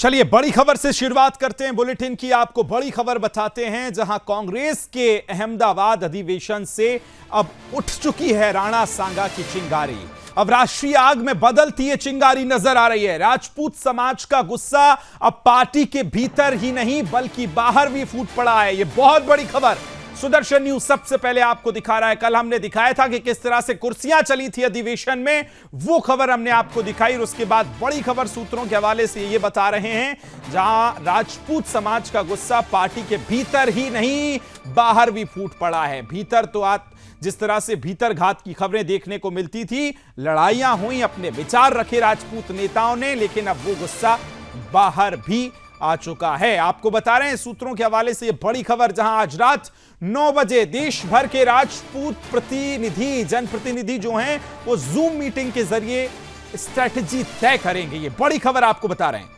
चलिए बड़ी खबर से शुरुआत करते हैं बुलेटिन की। आपको बड़ी खबर बताते हैं जहां कांग्रेस के अहमदाबाद अधिवेशन से अब उठ चुकी है राणा सांगा की चिंगारी। अब राष्ट्रीय आग में बदलती ये चिंगारी नजर आ रही है। राजपूत समाज का गुस्सा अब पार्टी के भीतर ही नहीं बल्कि बाहर भी फूट पड़ा है। ये बहुत बड़ी खबर सुदर्शन न्यूज सबसे पहले आपको दिखा रहा है। कल हमने दिखाया था कि किस तरह से कुर्सियां चली थी अधिवेशन में, वो खबर हमने आपको दिखाई। और उसके बाद बड़ी खबर सूत्रों के हवाले से ये बता रहे हैं जहां राजपूत समाज का गुस्सा पार्टी के भीतर ही नहीं बाहर भी फूट पड़ा है। भीतर तो आप जिस तरह से भीतर घात की खबरें देखने को मिलती थी, लड़ाइयां हुई, अपने विचार रखे राजपूत नेताओं ने, लेकिन अब वो गुस्सा बाहर भी आ चुका है। आपको बता रहे हैं सूत्रों के हवाले से ये बड़ी खबर, जहां आज रात 9 बजे देश भर के राजपूत प्रतिनिधि, जनप्रतिनिधि जो हैं वो जूम मीटिंग के जरिए स्ट्रैटेजी तय करेंगे। ये बड़ी खबर आपको बता रहे हैं।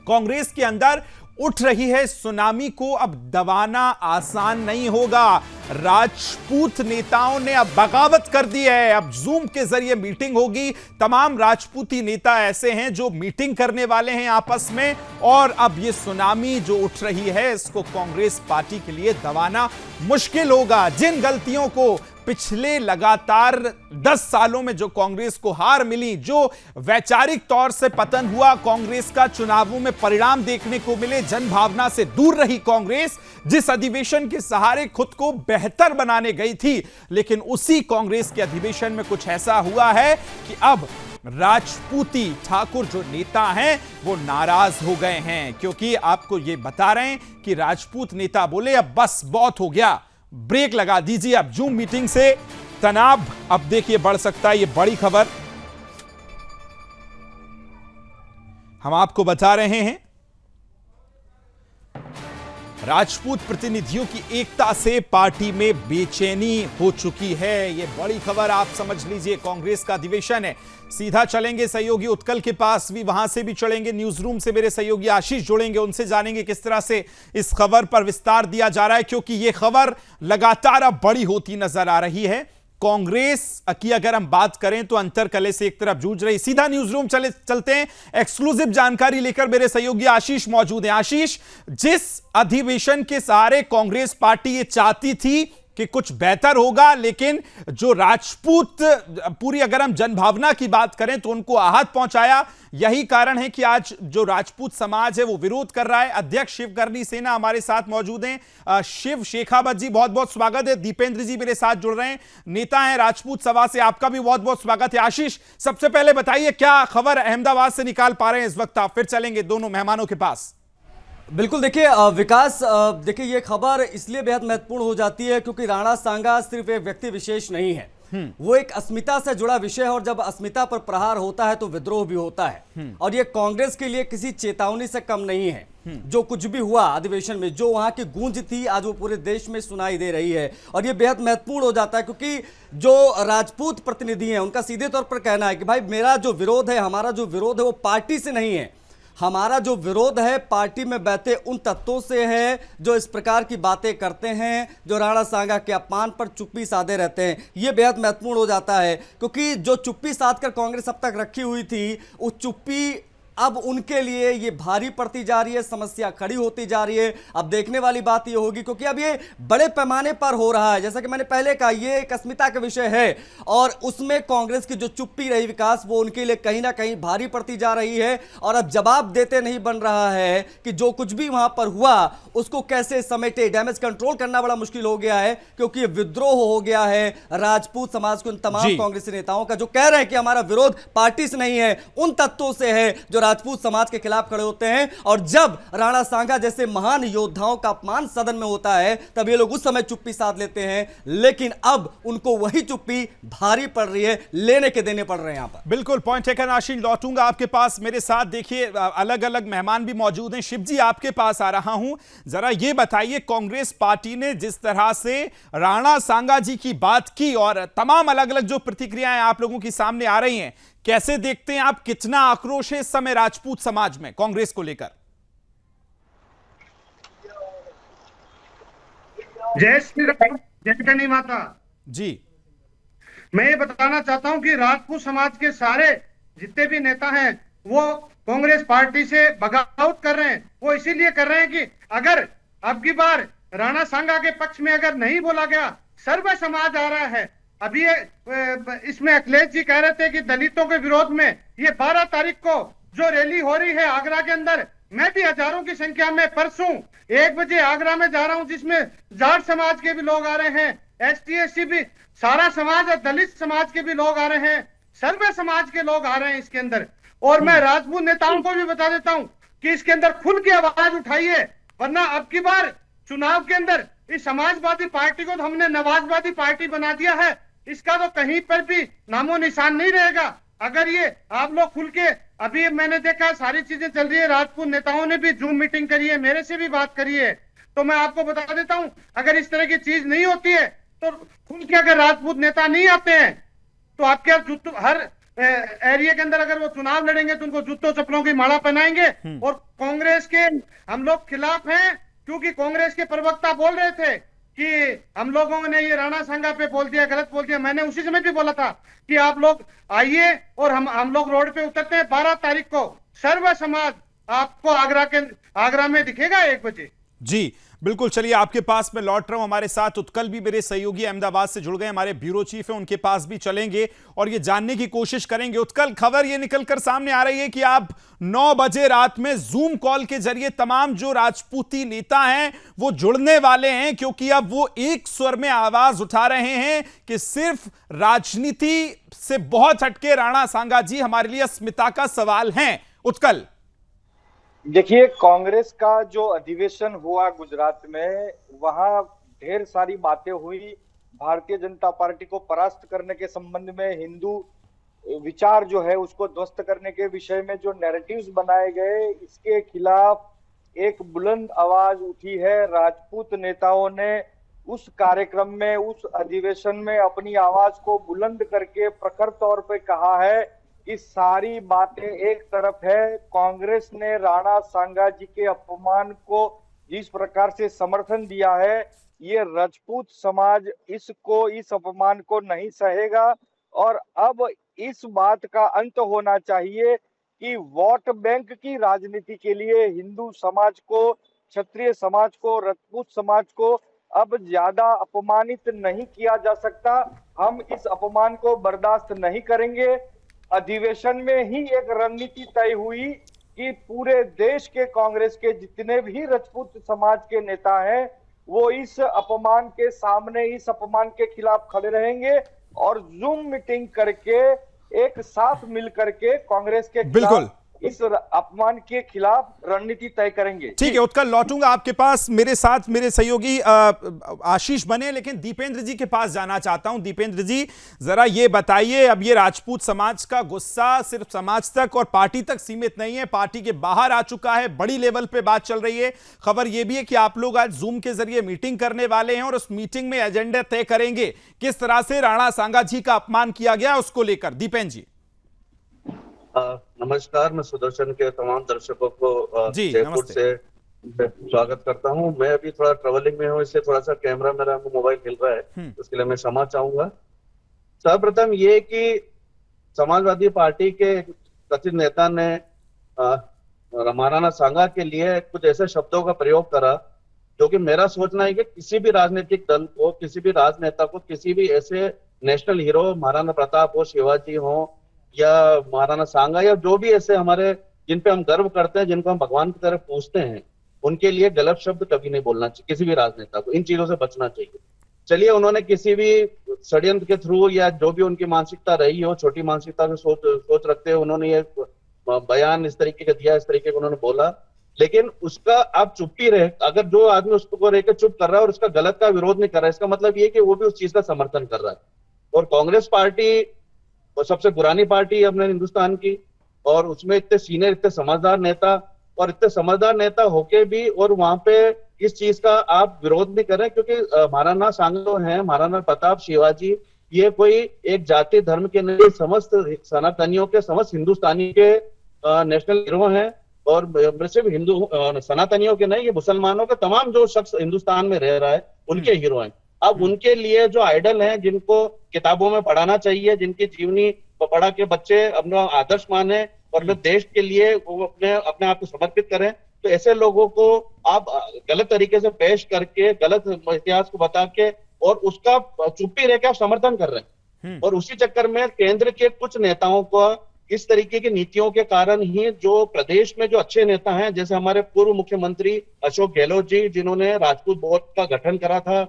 कांग्रेस के अंदर उठ रही है सुनामी को अब दबाना आसान नहीं होगा। राजपूत नेताओं ने अब बगावत कर दी है। अब जूम के जरिए मीटिंग होगी। तमाम राजपूती नेता ऐसे हैं जो मीटिंग करने वाले हैं आपस में, और अब ये सुनामी जो उठ रही है इसको कांग्रेस पार्टी के लिए दबाना मुश्किल होगा। जिन गलतियों को पिछले लगातार 10 सालों में जो कांग्रेस को हार मिली, जो वैचारिक तौर से पतन हुआ कांग्रेस का, चुनावों में परिणाम देखने को मिले, जनभावना से दूर रही कांग्रेस, जिस अधिवेशन के सहारे खुद को बेहतर बनाने गई थी, लेकिन उसी कांग्रेस के अधिवेशन में कुछ ऐसा हुआ है कि अब राजपूती ठाकुर जो नेता हैं वो नाराज हो गए हैं। क्योंकि आपको ये बता रहे हैं कि राजपूत नेता बोले अब बस बहुत हो गया, ब्रेक लगा दीजिए। अब जूम मीटिंग से तनाव अब देखिए बढ़ सकता है। ये बड़ी खबर हम आपको बता रहे हैं। राजपूत प्रतिनिधियों की एकता से पार्टी में बेचैनी हो चुकी है। ये बड़ी खबर आप समझ लीजिए। कांग्रेस का अधिवेशन है, सीधा चलेंगे सहयोगी उत्कल के पास भी, वहां से भी चलेंगे न्यूज रूम से मेरे सहयोगी आशीष जुड़ेंगे, उनसे जानेंगे किस तरह से इस खबर पर विस्तार दिया जा रहा है, क्योंकि यह खबर लगातार अब बड़ी होती नजर आ रही है। कांग्रेस की अगर हम बात करें तो अंतरकलह से एक तरफ जूझ रही। सीधा न्यूज रूम चलते हैं, एक्सक्लूसिव जानकारी लेकर मेरे सहयोगी आशीष मौजूद हैं। आशीष, जिस अधिवेशन के सहारे कांग्रेस पार्टी ये चाहती थी कि कुछ बेहतर होगा, लेकिन जो राजपूत पूरी अगर हम जनभावना की बात करें तो उनको आहत पहुंचाया, यही कारण है कि आज जो राजपूत समाज है वो विरोध कर रहा है। अध्यक्ष शिवकरनी सेना हमारे साथ मौजूद हैं। शिव शेखावत जी, बहुत बहुत स्वागत है। दीपेंद्र जी मेरे साथ जुड़ रहे हैं, नेता हैं राजपूत सभा से, आपका भी बहुत बहुत स्वागत है। आशीष, सबसे पहले बताइए क्या खबर अहमदाबाद से निकाल पा रहे हैं इस वक्त आप, फिर चलेंगे दोनों मेहमानों के पास। बिल्कुल, देखिए विकास, देखिए ये खबर इसलिए बेहद महत्वपूर्ण हो जाती है क्योंकि राणा सांगा सिर्फ एक व्यक्ति विशेष नहीं है, वो एक अस्मिता से जुड़ा विषय है, और जब अस्मिता पर प्रहार होता है तो विद्रोह भी होता है। और ये कांग्रेस के लिए किसी चेतावनी से कम नहीं है। जो कुछ भी हुआ अधिवेशन में, जो वहां की गूंज थी, आज वो पूरे देश में सुनाई दे रही है। और ये बेहद महत्वपूर्ण हो जाता है क्योंकि जो राजपूत प्रतिनिधि हैं उनका सीधे तौर पर कहना है कि भाई मेरा जो विरोध है, हमारा जो विरोध है वो पार्टी से नहीं है, हमारा जो विरोध है पार्टी में बैठे उन तत्वों से है जो इस प्रकार की बातें करते हैं, जो राणा सांगा के अपमान पर चुप्पी साधे रहते हैं। यह बेहद महत्वपूर्ण हो जाता है क्योंकि जो चुप्पी साधकर कांग्रेस अब तक रखी हुई थी, उस चुप्पी अब उनके लिए ये भारी पड़ती जा रही है, समस्या खड़ी होती जा रही है। अब देखने वाली बात ये होगी क्योंकि अब ये बड़े पैमाने पर हो रहा है, जैसा कि मैंने पहले कहा, ये एक अस्मिता का विषय है, और उसमें कांग्रेस की जो चुप्पी रही विकास, वो उनके लिए कहीं ना कहीं भारी पड़ती जा रही है। और अब जवाब देते नहीं बन रहा है कि जो कुछ भी वहां पर हुआ उसको कैसे समेटे। डैमेज कंट्रोल करना बड़ा मुश्किल हो गया है क्योंकि विद्रोह हो गया है राजपूत समाज के उन तमाम कांग्रेसी नेताओं का जो कह रहे हैं कि हमारा विरोध पार्टी से नहीं है, उन तत्वों से है जो राजपूत समाज के खिलाफ खड़े होते हैं। और जब राणा सांगा जैसे महान योद्धाओं का अपमान सदन में होता है तब ये लोग उस समय चुप्पी साध लेते हैं, लेकिन अब उनको वही चुप्पी भारी पड़ रही है, लेने के देने पड़ रहे हैं यहां पर। बिल्कुल पॉइंट टेकन। आशीष, लौटूंगा आपके पास। मेरे साथ देखिए अलग अलग मेहमान भी मौजूद हैं। शिव जी, आपके पास आ रहा हूं, जरा ये बताइए कांग्रेस पार्टी ने जिस तरह से राणा सांगा जी की बात की और तमाम अलग अलग जो प्रतिक्रियाएं आप लोगों की सामने आ रही हैं, कैसे देखते हैं आप? कितना आक्रोश है इस समय राजपूत समाज में कांग्रेस को लेकर? जय श्री राम, जय करनी माता जी। मैं ये बताना चाहता हूं कि राजपूत समाज के सारे जितने भी नेता हैं वो कांग्रेस पार्टी से बगावत कर रहे हैं। वो इसीलिए कर रहे हैं कि अगर अब की बार राणा सांगा के पक्ष में अगर नहीं बोला गया, सर्व समाज आ रहा है। अभी इसमें अखिलेश जी कह रहे थे कि दलितों के विरोध में ये 12 तारीख को जो रैली हो रही है आगरा के अंदर, मैं भी हजारों की संख्या में परसों 1 बजे आगरा में जा रहा हूं, जिसमें जाट समाज के भी लोग आ रहे हैं, ST SC भी, सारा समाज और दलित समाज के भी लोग आ रहे हैं, सर्व समाज के लोग आ रहे हैं इसके अंदर। और मैं राजपूत नेताओं को भी बता देता हूं कि इसके अंदर खुल के आवाज उठाइए, वरना अब की बार चुनाव के अंदर इस समाजवादी पार्टी को तो हमने नवाजवादी पार्टी बना दिया है, इसका तो कहीं पर भी नामो निशान नहीं रहेगा। अगर ये आप लोग खुल के, अभी मैंने देखा सारी चीजें चल रही है, राजपूत नेताओं ने भी जूम मीटिंग करी है, मेरे से भी बात करी है, तो मैं आपको बता देता हूं अगर इस तरह की चीज नहीं होती है तो खुल के अगर राजपूत नेता नहीं आते हैं तो आपके हर एरिया के अंदर अगर वो चुनाव लड़ेंगे तो उनको जूतों चप्पलों की माला पहनाएंगे। और कांग्रेस के हम लोग खिलाफ हैं, क्योंकि कांग्रेस के प्रवक्ता बोल रहे थे कि हम लोगों ने ये राणा सांगा पे बोल दिया, गलत बोल दिया। मैंने उसी समय भी बोला था कि आप लोग आइए और हम लोग रोड पे उतरते हैं 12 तारीख को, सर्व समाज आपको आगरा में दिखेगा 1 बजे। जी बिल्कुल, चलिए आपके पास मैं लौट रहा हूं। हमारे साथ उत्कल भी मेरे सहयोगी अहमदाबाद से जुड़ गए, हमारे ब्यूरो चीफ है, उनके पास भी चलेंगे और ये जानने की कोशिश करेंगे। उत्कल, खबर ये निकलकर सामने आ रही है कि आप 9 बजे रात में जूम कॉल के जरिए तमाम जो राजपूती नेता हैं वो जुड़ने वाले हैं, क्योंकि अब वो एक स्वर में आवाज उठा रहे हैं कि सिर्फ राजनीति से बहुत हटके राणा सांगा जी हमारे लिए अस्मिता का सवाल हैं। उत्कल, देखिए, कांग्रेस का जो अधिवेशन हुआ गुजरात में, वहां ढेर सारी बातें हुई। भारतीय जनता पार्टी को परास्त करने के संबंध में, हिंदू विचार जो है उसको ध्वस्त करने के विषय में जो नैरेटिव्स बनाए गए, इसके खिलाफ एक बुलंद आवाज उठी है। राजपूत नेताओं ने उस कार्यक्रम में, उस अधिवेशन में अपनी आवाज को बुलंद करके प्रखर तौर पे कहा है कि सारी बातें एक तरफ है। कांग्रेस ने राणा सांगा जी के अपमान को जिस प्रकार से समर्थन दिया है, ये राजपूत समाज इस अपमान को नहीं सहेगा। और अब इस बात का अंत होना चाहिए कि वोट बैंक की राजनीति के लिए हिंदू समाज को, क्षत्रिय समाज को, राजपूत समाज को अब ज्यादा अपमानित नहीं किया जा सकता। हम इस अपमान को बर्दाश्त नहीं करेंगे। अधिवेशन में ही एक रणनीति तय हुई कि पूरे देश के कांग्रेस के जितने भी राजपूत समाज के नेता हैं वो इस अपमान के सामने, इस अपमान के खिलाफ खड़े रहेंगे और जूम मीटिंग करके एक साथ मिल करके कांग्रेस के खिलाफ, इस अपमान के खिलाफ रणनीति तय करेंगे। ठीक है उत्कल, लौटूंगा आपके पास। मेरे साथ मेरे सहयोगी आशीष बने, लेकिन दीपेंद्र जी के पास जाना चाहता हूं। दीपेंद्र जी, जरा ये बताइए, अब ये राजपूत समाज का गुस्सा सिर्फ समाज तक और पार्टी तक सीमित नहीं है, पार्टी के बाहर आ चुका है, बड़ी लेवल पे बात चल रही है। खबर ये भी है कि आप लोग आज जूम के जरिए मीटिंग करने वाले हैं और उस मीटिंग में एजेंडा तय करेंगे किस तरह से राणा सांगा जी का अपमान किया गया उसको लेकर। दीपेंद्र जी। नमस्कार, मैं सुदर्शन के तमाम दर्शकों को जयपुर से स्वागत करता हूं। मैं अभी थोड़ा ट्रेवलिंग में हूं, इससे थोड़ा सा कैमरा मेरा मोबाइल हिल रहा है, उसके लिए मैं क्षमा चाहूंगा। सर्वप्रथम ये कि समाजवादी पार्टी के कथित नेता ने राणा सांगा के लिए कुछ ऐसे शब्दों का प्रयोग करा जो कि मेरा सोचना है कि किसी भी राजनीतिक दल को, किसी भी राजनेता को, किसी भी ऐसे नेशनल हीरो, महाराणा प्रताप हो, शिवाजी हो या महाराणा सांगा या जो भी ऐसे हमारे जिन पे हम गर्व करते हैं, जिनको हम भगवान की तरफ पूछते हैं, उनके लिए गलत शब्द कभी नहीं बोलना चाहिए। किसी भी राजनेता को इन चीजों से बचना चाहिए। चलिए, उन्होंने किसी भी षड्यंत्र के थ्रू या जो भी उनकी मानसिकता रही हो, छोटी मानसिकता से सोच रखते हुए उन्होंने ये बयान इस तरीके का दिया, इस तरीके का उन्होंने बोला, लेकिन उसका आप चुप्पी रहे। अगर जो आदमी उसको रह के चुप कर रहा है और उसका गलत का विरोध नहीं कर रहा है, इसका मतलब ये कि वो भी उस चीज का समर्थन कर रहा है। और कांग्रेस पार्टी और सबसे पुरानी पार्टी अपने हिंदुस्तान की, और उसमें इतने सीनियर, इतने समझदार नेता, और इतने समझदार नेता होके भी और वहां पे इस चीज का आप विरोध नहीं कर रहे, क्योंकि महाराणा सांगा है, महाराणा प्रताप, शिवाजी, ये कोई एक जाति धर्म के नहीं, समस्त सनातनियों के, समस्त हिंदुस्तानी के नेशनल हीरो हैं। और सिर्फ हिंदू सनातनियों के नहीं, ये मुसलमानों के, तमाम जो शख्स हिंदुस्तान में रह रहा है उनके हीरो हैं। अब उनके लिए जो आइडल हैं, जिनको किताबों में पढ़ाना चाहिए, जिनकी जीवनी पढ़ा के बच्चे अपना आदर्श माने और अपने देश के लिए वो अपने आप को समर्पित करें। तो ऐसे लोगों को आप गलत तरीके से पेश करके, गलत इतिहास को बता के और उसका चुप्पी रह के आप समर्थन कर रहे हैं। और उसी चक्कर में केंद्र के कुछ नेताओं को इस तरीके की नीतियों के कारण ही जो प्रदेश में जो अच्छे नेता हैं, जैसे हमारे पूर्व मुख्यमंत्री अशोक गहलोत जी, जिन्होंने राजपूत बोर्ड का गठन करा था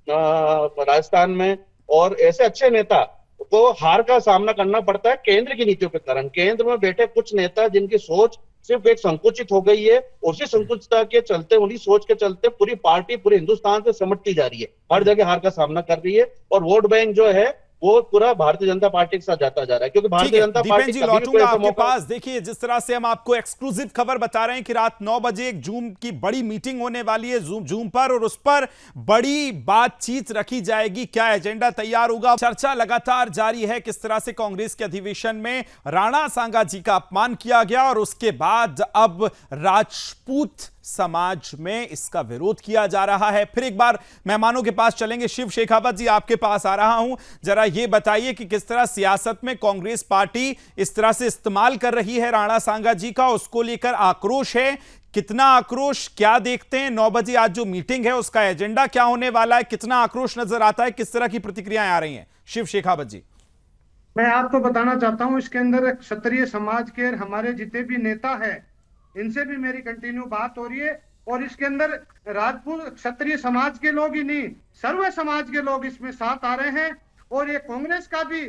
राजस्थान में, और ऐसे अच्छे नेता को हार का सामना करना पड़ता है केंद्र की नीतियों के कारण। केंद्र में बैठे कुछ नेता जिनकी सोच सिर्फ एक संकुचित हो गई है, उसी संकुचितता के चलते, उन्हीं सोच के चलते पूरी पार्टी पूरे हिंदुस्तान से सिमटती जा रही है, हर जगह हार का सामना कर रही है और वोट बैंक जो है वो पूरा भारतीय जनता पार्टी के साथ जाता जा रहा है। क्योंकि भारतीय जनता पार्टी जी लौटूंगा आपके पास। देखिए, जिस तरह से हम आपको एक्सक्लूसिव खबर बता रहे हैं कि रात 9 बजे एक जूम की बड़ी मीटिंग होने वाली है जूम पर, और उस पर बड़ी बातचीत रखी जाएगी। क्या एजेंडा तैयार होगा, चर्चा लगातार जारी है। किस तरह से कांग्रेस के अधिवेशन में राणा सांगा जी का अपमान किया गया और उसके बाद अब राजपूत समाज में इसका विरोध किया जा रहा है। फिर एक बार मेहमानों के पास चलेंगे। शिव शेखावत जी, आपके पास आ रहा हूं। जरा ये बताइए कि किस तरह सियासत में कांग्रेस पार्टी इस तरह से इस्तेमाल कर रही है राणा सांगा जी का, उसको लेकर आक्रोश है, कितना आक्रोश, क्या देखते हैं? 9 बजे आज जो मीटिंग है उसका एजेंडा क्या होने वाला है, कितना आक्रोश नजर आता है, किस तरह की प्रतिक्रियाएं आ रही हैं? शिव शेखावत जी। मैं आपको बताना चाहता हूं, इसके अंदर क्षत्रिय समाज के हमारे जितने भी नेता है इनसे भी मेरी कंटिन्यू बात हो रही है, और इसके अंदर राजपूत क्षत्रिय समाज के लोग ही नहीं, सर्व समाज के लोग इसमें साथ आ रहे हैं। और ये कांग्रेस का भी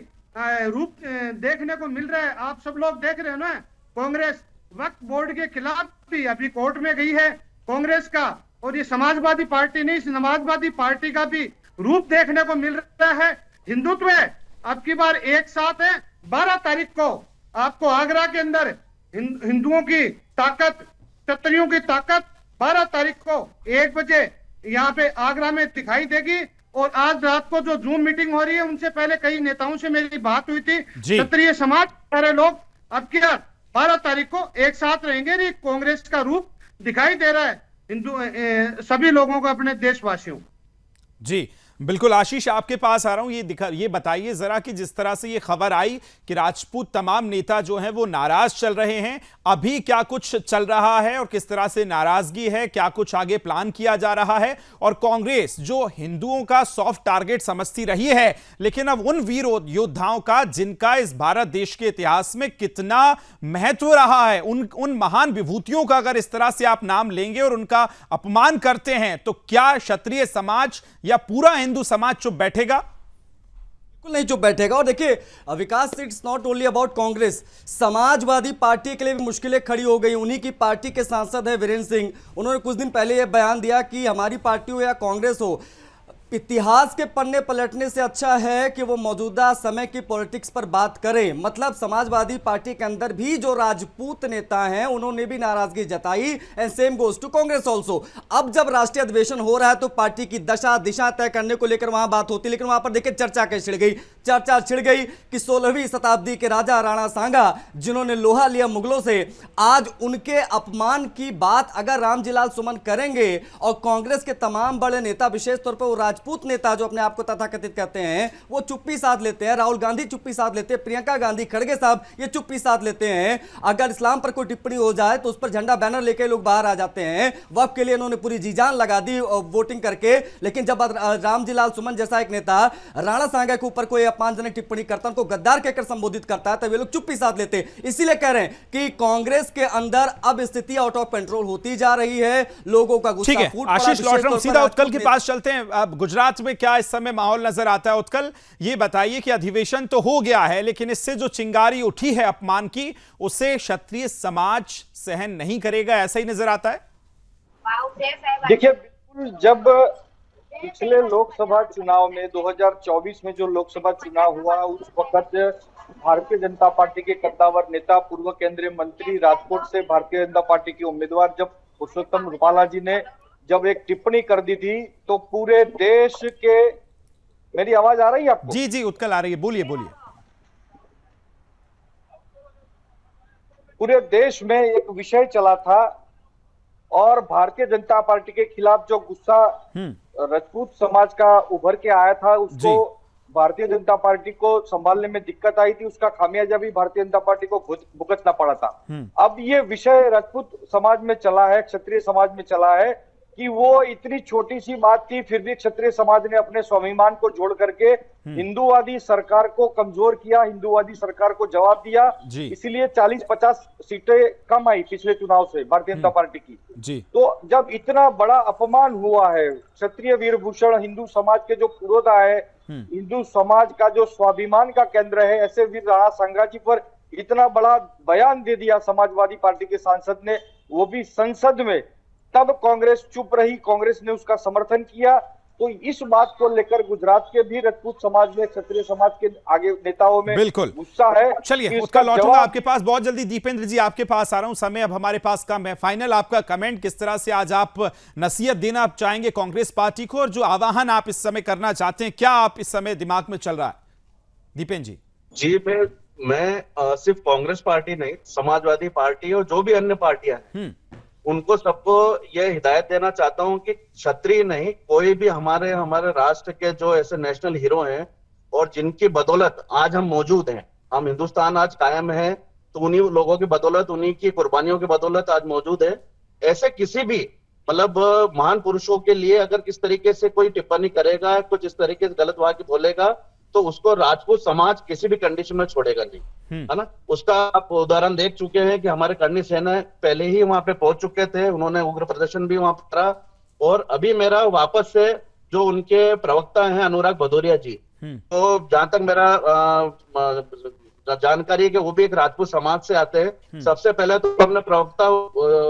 रूप देखने को मिल रहा है। आप सब लोग देख रहे हो ना, कांग्रेस वक्फ बोर्ड के खिलाफ भी अभी कोर्ट में गई है कांग्रेस का, और ये समाजवादी पार्टी नहीं, समाजवादी पार्टी का भी रूप देखने को मिल रहा है। हिंदुत्व अब की बार एक साथ है। 12 तारीख को आपको आगरा के अंदर हिंदुओं की ताकत, क्षत्रियों की ताकत 12 तारीख को 1 बजे यहाँ पे आगरा में दिखाई देगी। और आज रात को जो जूम मीटिंग हो रही है, उनसे पहले कई नेताओं से मेरी बात हुई थी। क्षत्रिय समाज सारे लोग अब क्या 12 तारीख को एक साथ रहेंगे। कांग्रेस का रूप दिखाई दे रहा है हिंदू सभी लोगों को, अपने देशवासियों। जी बिल्कुल। आशीष, आपके पास आ रहा हूं। ये बताइए जरा कि जिस तरह से ये खबर आई कि राजपूत तमाम नेता जो हैं वो नाराज चल रहे हैं, अभी क्या कुछ चल रहा है और किस तरह से नाराजगी है, क्या कुछ आगे प्लान किया जा रहा है? और कांग्रेस जो हिंदुओं का सॉफ्ट टारगेट समझती रही है, लेकिन अब उन वीर योद्धाओं का जिनका इस भारत देश के इतिहास में कितना महत्व रहा है, उन महान विभूतियों का अगर इस तरह से आप नाम लेंगे और उनका अपमान करते हैं, तो क्या क्षत्रिय समाज या पूरा हिंदू समाज चुप बैठेगा? बिल्कुल नहीं चुप बैठेगा। और देखिए Vikas, it's not only about Congress, Samajwadi party के लिए भी मुश्किलें खड़ी हो गई। उन्हीं की पार्टी के सांसद है वीरेंद्र सिंह, उन्होंने कुछ दिन पहले यह बयान दिया कि हमारी पार्टी हो या कांग्रेस हो, इतिहास के पन्ने पलटने से अच्छा है कि वो मौजूदा समय की पॉलिटिक्स पर बात करें। मतलब समाजवादी पार्टी के अंदर भी जो राजपूत नेता हैं उन्होंने भी नाराजगी जताई, and same goes to Congress also. अब जब राष्ट्रीय अधिवेशन हो रहा है तो पार्टी की दशा दिशा तय करने को लेकर वहां बात होती, लेकिन वहां पर देखिए चर्चा कैसे छिड़ गई। चर्चा छिड़ गई कि 16वीं शताब्दी के राजा राणा सांगा, जिन्होंने लोहा लिया मुगलों से, आज उनके अपमान की बात अगर रामजीलाल सुमन करेंगे और कांग्रेस के तमाम बड़े नेता, विशेष तौर पर वो राजपूत नेता जो अपने आप को तथाकथित कहते हैं, वो चुप्पी साध लेते हैं। राहुल गांधी चुप्पी साध लेते हैं, प्रियंका गांधी, खड़गे साहब ये चुप्पी साध लेते हैं। अगर इस्लाम पर कोई टिप्पणी हो जाए तो उस पर झंडा बैनर लेके लोग बाहर आ जाते हैं। वक्त के लिए इन्होंने पूरी जी जान लगा दी वोटिंग करके, लेकिन जब रामजीलाल सुमन जैसा एक नेता राणा सांगा के ऊपर कोई अपमानजनक टिप्पणी करता, उनको गद्दार कहकर संबोधित करता है, तब ये लोग चुप्पी साध लेते हैं। इसीलिए कह रहे हैं कि कांग्रेस के अंदर अब स्थिति आउट ऑफ कंट्रोल होती जा रही है, लोगों का गुस्सा फूट पड़ा। आशीष लौट रहा हूं, सीधा उत्कल के पास चलते हैं। अब गुजरात में क्या इस समय माहौल नजर आता है? उत्कल, ये बताइए कि अधिवेशन तो हो गया है, लेकिन इससे जो चिंगारी उठी है अपमान की, उसे क्षत्रिय समाज सहन नहीं करेगा, ऐसा ही नजर आता है। देखिए, बिल्कुल, जब पिछले लोकसभा चुनाव में 2024 में जो लोकसभा चुनाव हुआ, उस वक्त भारतीय जनता पार्टी के कद्दावर नेता, पूर्व केंद्रीय मंत्री, राजकोट से भारतीय जनता पार्टी के उम्मीदवार जब पुरुषोत्तम रूपाला जी ने जब एक टिप्पणी कर दी थी, तो पूरे देश के, मेरी आवाज आ रही है आपको? जी जी उत्कल आ रही है, बोलिए बोलिए। पूरे देश में एक विषय चला था और भारतीय जनता पार्टी के खिलाफ जो गुस्सा राजपूत समाज का उभर के आया था, उसको भारतीय जनता पार्टी को संभालने में दिक्कत आई थी, उसका खामियाजा भी भारतीय जनता पार्टी को भुगतना पड़ा था। अब ये विषय राजपूत समाज में चला है, क्षत्रिय समाज में चला है कि वो इतनी छोटी सी बात थी, फिर भी क्षत्रिय समाज ने अपने स्वाभिमान को जोड़ करके हिंदूवादी सरकार को कमजोर किया, हिंदूवादी सरकार को जवाब दिया। इसीलिए 40-50 सीटें कम आई पिछले चुनाव से भारतीय जनता पार्टी की। तो जब इतना बड़ा अपमान हुआ है, क्षत्रिय वीरभूषण हिंदू समाज के जो पुरोधा है, हिंदू समाज का जो स्वाभिमान का केंद्र है, ऐसे वीर राणा सांगा जी पर इतना बड़ा बयान दे दिया समाजवादी पार्टी के सांसद ने, वो भी संसद में, तब कांग्रेस चुप रही, कांग्रेस ने उसका समर्थन किया। तो इस बात को लेकर गुजरात के भी राजपूत समाज में, क्षत्रिय समाज के आगे नेताओं में बिल्कुल गुस्सा है। चलिए उसका लौटूंगा आपके पास बहुत जल्दी। दीपेंद्र जी आपके पास आ रहा हूं, समय अब हमारे पास कम है। फाइनल आपका कमेंट, किस तरह से आज आप नसीहत देना चाहेंगे कांग्रेस पार्टी को, और जो आवाहन आप इस समय करना चाहते हैं, क्या आप इस समय दिमाग में चल रहा है दीपेंद्र जी? जी, मैं सिर्फ कांग्रेस पार्टी नहीं, समाजवादी पार्टी और जो भी अन्य पार्टियां हैं उनको सबको यह हिदायत देना चाहता हूं कि क्षत्रिय नहीं, कोई भी हमारे राष्ट्र के जो ऐसे नेशनल हीरो हैं और जिनकी बदौलत आज हम मौजूद हैं, हम हिंदुस्तान आज कायम है, तो उन्हीं लोगों की बदौलत, उन्हीं की कुर्बानियों की बदौलत आज मौजूद है। ऐसे किसी भी मतलब महान पुरुषों के लिए अगर किस तरीके से कोई टिप्पणी करेगा, कुछ इस तरीके से गलत वाक्य बोलेगा, तो उसको राजपूत समाज किसी भी कंडीशन में छोड़ेगा नहीं, है ना। उसका आप उदाहरण देख चुके हैं कि हमारे कर्णी सेना पहले ही वहां पे पहुंच चुके थे, उन्होंने उग्र प्रदर्शन भी वहां पर करा। और अभी मेरा वापस से जो उनके प्रवक्ता हैं अनुराग भदौरिया जी, तो जहां तक मेरा जानकारी है कि वो भी एक राजपूत समाज से आते हैं। सबसे पहले तो हमने प्रवक्ता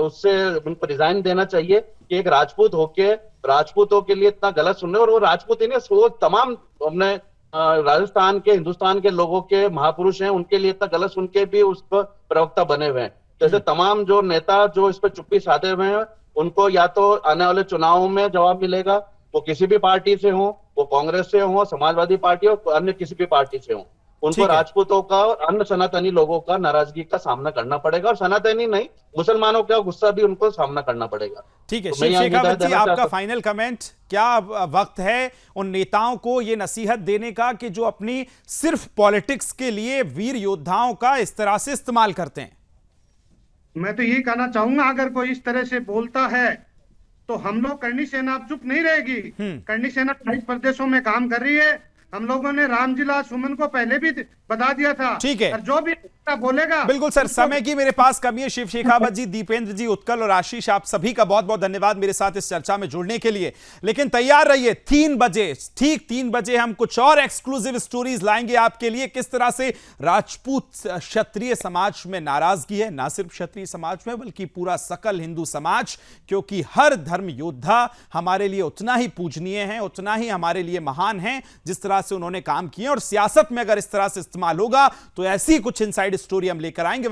उससे उनको रिजाइन देना चाहिए कि एक राजपूत होके राजपूतों के लिए इतना गलत सुनने, और वो राजपूत ही नहीं, वो तमाम हमने राजस्थान के, हिंदुस्तान के लोगों के महापुरुष हैं, उनके लिए इतना गलत सुन के भी उस पर प्रवक्ता बने हुए हैं। जैसे तमाम जो नेता जो इस पर चुप्पी साधे हुए हैं, उनको या तो आने वाले चुनावों में जवाब मिलेगा, वो किसी भी पार्टी से हो, वो कांग्रेस से हो, समाजवादी पार्टी हो, अन्य किसी भी पार्टी से हो, उनको राजपूतों का और अन्य सनातनी लोगों का नाराजगी का सामना करना पड़ेगा, और सनातनी नहीं, मुसलमानों का गुस्सा भी उनको सामना करना पड़ेगा। ठीक है, शिव शेखावत जी आपका फाइनल कमेंट, क्या वक्त है उन नेताओं को ये नसीहत देने का कि जो अपनी सिर्फ पॉलिटिक्स के लिए वीर योद्धाओं का इस तरह से इस्तेमाल करते हैं? मैं तो यही कहना चाहूंगा, अगर कोई इस तरह से बोलता है तो हम लोग, करणी सेना अब चुप नहीं रहेगी। करणी सेना 28 प्रदेशों में काम कर रही है। हम लोगों ने रामजिला सुमन को पहले भी बता दिया था। ठीक है, और जो भी बोलेगा। बिल्कुल सर, समय की मेरे पास कमी है। शिव शेखावत जी, दीपेंद्र जी, उत्कल और आशीष, आप सभी का बहुत बहुत धन्यवाद मेरे साथ इस चर्चा में जुड़ने के लिए। लेकिन तैयार रहिए, 3 बजे, ठीक 3 बजे हम कुछ और एक्सक्लूसिव स्टोरीज लाएंगे आपके लिए। किस तरह से राजपूत क्षत्रिय समाज में नाराजगी है, ना सिर्फ क्षत्रिय समाज में बल्कि पूरा सकल हिंदू समाज, क्योंकि हर धर्म योद्धा हमारे लिए उतना ही पूजनीय है, उतना ही हमारे लिए महान है जिस तरह से उन्होंने काम किए। और सियासत में अगर इस तरह से इस्तेमाल होगा तो ऐसी कुछ इनसाइड स्टोरी हम लेकर आएंगे।